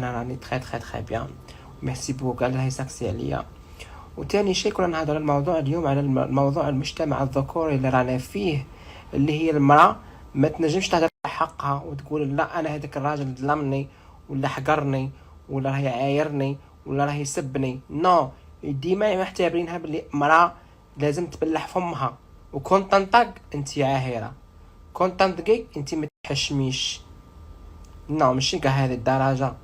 انا راني تخي بيان. ميرسي بوك على هاي ساكسي عليا. وتاني شيء كنا نهضر الموضوع اليوم على الموضوع المجتمع الذكوري اللي رانا فيه، اللي هي المرأة ما تنجمش تهدر حقها وتقول لا انا هذاك الراجل ظلمني ولا حقرني ولا راهي عايرني ولا راهي يسبني. نو، ديما معتبرينها بلي مرأة لازم تبلح فمها، وكون تنطق انت عاهرة، كون تنطقي انت متحشميش. نو ماشي كاع هذه الدرجة.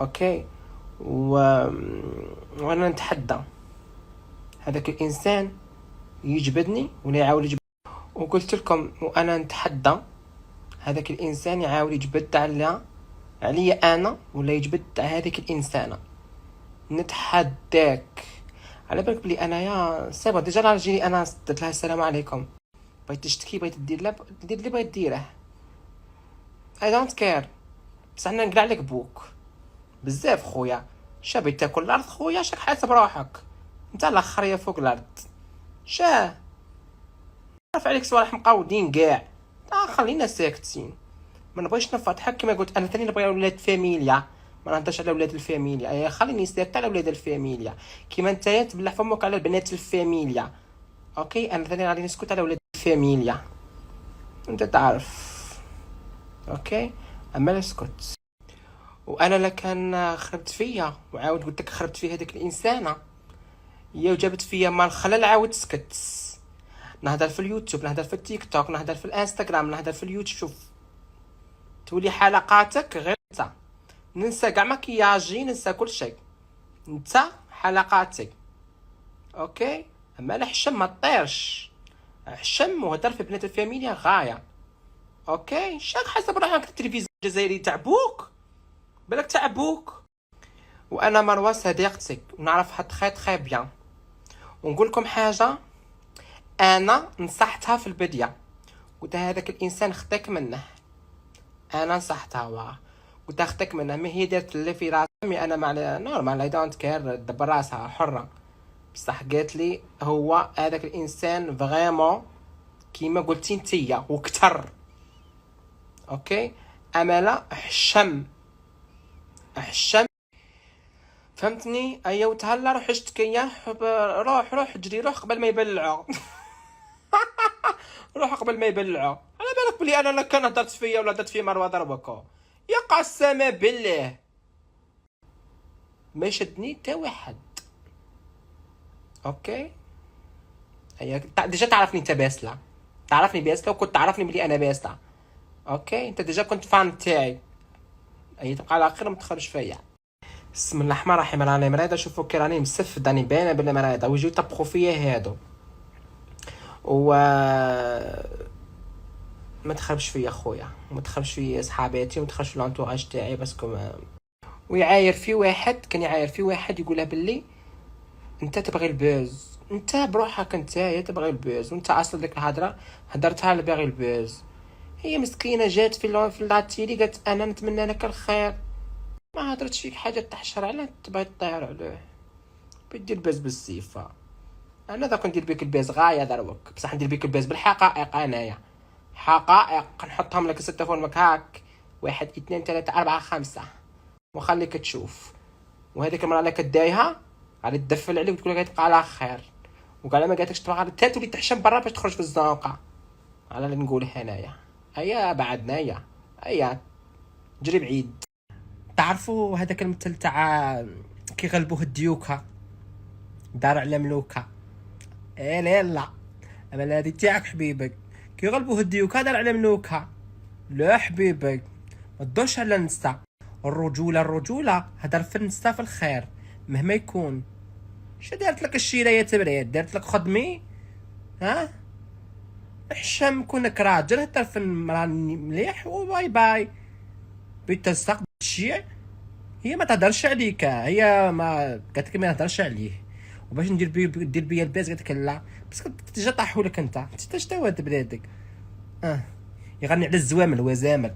اوكي وانا نتحدى هذاك الانسان يجبدني ولا يعاود يجبد، وقلت لكم وانا نتحدى هذاك الانسان يعاود يجبد عليا انا ولا يجبد على هذيك الانسانه. نتحداك. على بالك بلي انايا صافي ديجا راجلي انا درت لها السلام عليكم، بغيت تشتكي بغيت دير اللي بغيت ديره، اي دونت كير. بصح انا نقلع لك بوك بزاف خويا. شابي تاكل الارض خويا، شاك حاسب روحك انت الاخريه فوق الارض. شاه عرف عليك صوالح مقاودين كاع. خلينا ساكتين، ما نبغيش نفضحك. كما قلت انا ثاني نبغي ولاد فاميليا، ما نهضرش على ولاد الفاميليا. اي خليني ساكت على ولاد الفاميليا كيما نتايا تبلع فمك على البنات الفاميليا. اوكي انا ثاني غادي نسكت على ولاد الفاميليا، انت تعرف. اوكي اما لا اسكت. وانا لكان خربت فيا وعاود قلت لك خربت في هذيك الانسانه، هي وجابت فيا مال خلل عاود سكت. نهضر في اليوتيوب، نهضر في التيك توك، نهضر في الانستغرام، نهضر في اليوتيوب. شوف تولي حلقاتك غير انت، ننسى كاع مكياجي، ننسى كل شيء. انت حلقاتي. اوكي اما لا حشم ما تطيرش، حشم وهدر في بنات الفاميليا غايه. اوكي شاك حسب روحك التلفزيون الجزائري تاع بوك، بالك تاع بوك. وانا مروه صديقتك ونعرفها تخي بيان. ونقول لكم حاجه، انا نصحتها في البدايه، قلت هذاك الانسان خدك منه. انا نصحتها قلت خدك منه، ما هي دارت اللي في راسها. مي انا مع نورمال اي دونت كير، دبر راسها حره. بصح قالت لي هو هذاك الانسان فريمون كيما قلتي نتيا وكتر. اوكي املا حشم فهمتني. ايا وتهلا روح اشتكي، روح اجري، روح قبل ما يبلعوا. روح قبل ما يبلعوا. على بالك بلي انا كان هدرت فيا ولا هدرت في مروه ضربكو؟ يقع السما بالله ما شدني تا واحد. اوكي هي ديجا تعرفني انت باسله، تعرفني باسله وكنت تعرفني بلي انا باسله. اوكي انت ديجا كنت فان تاعي. هي تبقى على خير ما تخرج فيا. بسم الله الرحمن الرحيم. راني مريضه، شوفوا كي راني مسفد، راني باينه بلي مريضه، ويجيو يطبخوا فيا هادو و ما تخربش فيا خويا، ما تخربش فيا صحاباتي، وما تخربش في لانتوراج تاعي. باسكو ويعاير في واحد، كان يعاير في واحد يقولها باللي انت تبغي البوز، انت بروحك انت يا تبغي البوز، وانت اصلا ديك الهضره هدرتها على باغي البوز. هي مسكينه جات في لاتيلي قالت انا نتمنى لك الخير، ما هضرتش فيك حاجه تحشر على تبغي تطير عليه. بدير الباز بالسيفه. انا ذاك ندير بيك الباز غايه دروك، بصح ندير بيك الباز بالحقائق. انايا حقائق نحطهم لك 6 فورمك هاك، 1 2 3 4 5 وخليك تشوف. وهذيك المراه اللي كدايها غادي تدفل عليك وتقول لك تبقى على خير، وقال ما قالتكش تبقى غادي تولي تحشم برا باش تخرج في الزنقه. على اللي نقول هنايا هيا بعدنايا، هيا جري بعيد. تعرفوا هذاك المثل تاع كي غلبوه الديوكا دار على ملوكا؟ ايه لا اما هذه تاعك حبيبك، كي غلبوه الديوكا دار على ملوكا. لا حبيبك ما تدورش على النساء، الرجوله هدر في النساء في الخير مهما يكون. شو دارت لك الشيره يا تبريد؟ دارت لك خدمي؟ ها احشم كونك راجل، هدر في المراه مليح وباي باي. بيتسق بالشيء هي ما تهدرش عليك، هي ما قالت لك ما نهدرش عليه. وباش ندير بيا الباس قالت لك لا، بس تجا طاحوا لك انت تشتا واد بلادك. يغني على الزوامل وزامل